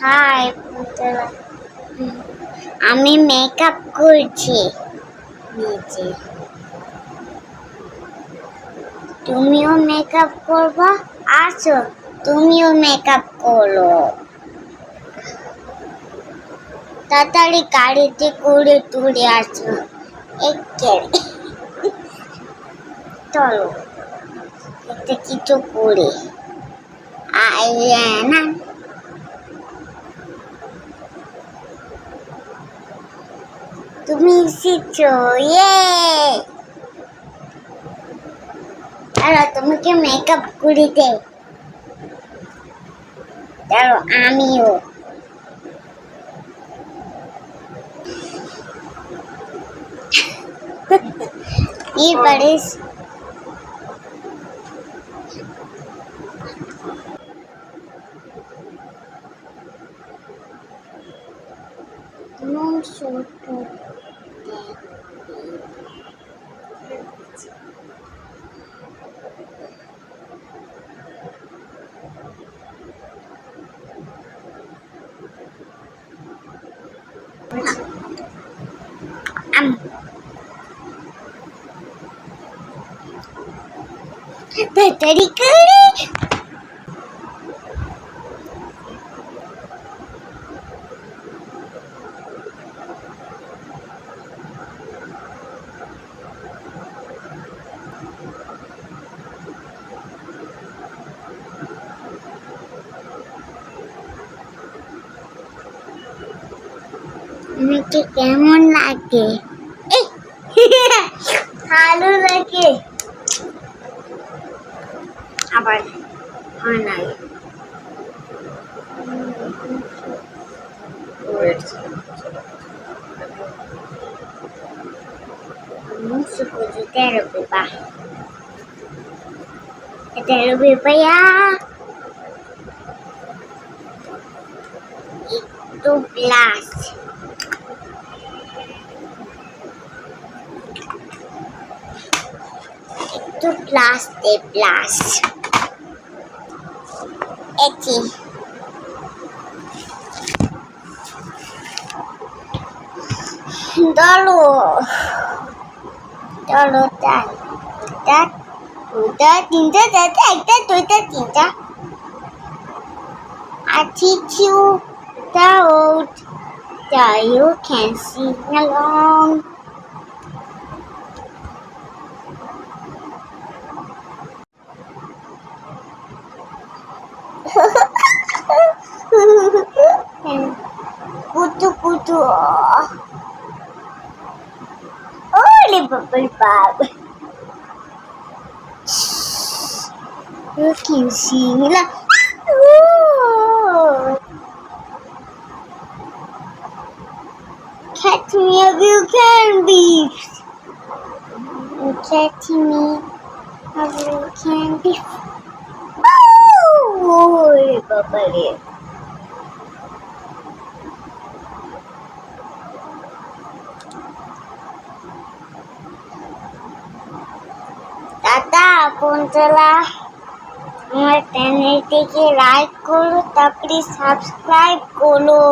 High পুতলা, আমি makeup করছি নিচে। তুমিও মেকআপ করবা? আসো, তুমিও মেকআপ করো। তাড়াতাড়ি গাড়িতে করে তুলে আসো। একেবারে চলো, একটা কিছু করে না। তুমি এসেছো, ইয়ে। দাঁড়া, তোমাকে মেকআপ করে দে। দাঁড়ো, আমিও। এবারে তাড়াতাড়ি করে। আমাকে কেমন লাগে? ভালো লাগে। আবার হয় না। Musuh Zutero Beba. Zutero Beba ya. Itu plus. Itu plus deh plus. Eci. Dulu. Dulu tak. Tak. Udah tinta tinta. I teach you the road that you can sing along. Kutu. Oh, bubble bub. You can sing along. Catch me if you can be. Catch me if you can be. Oh, bubble. দাদা বন্ধুরা, আমার চ্যানেলটিকে like করো, তারপরে subscribe করো।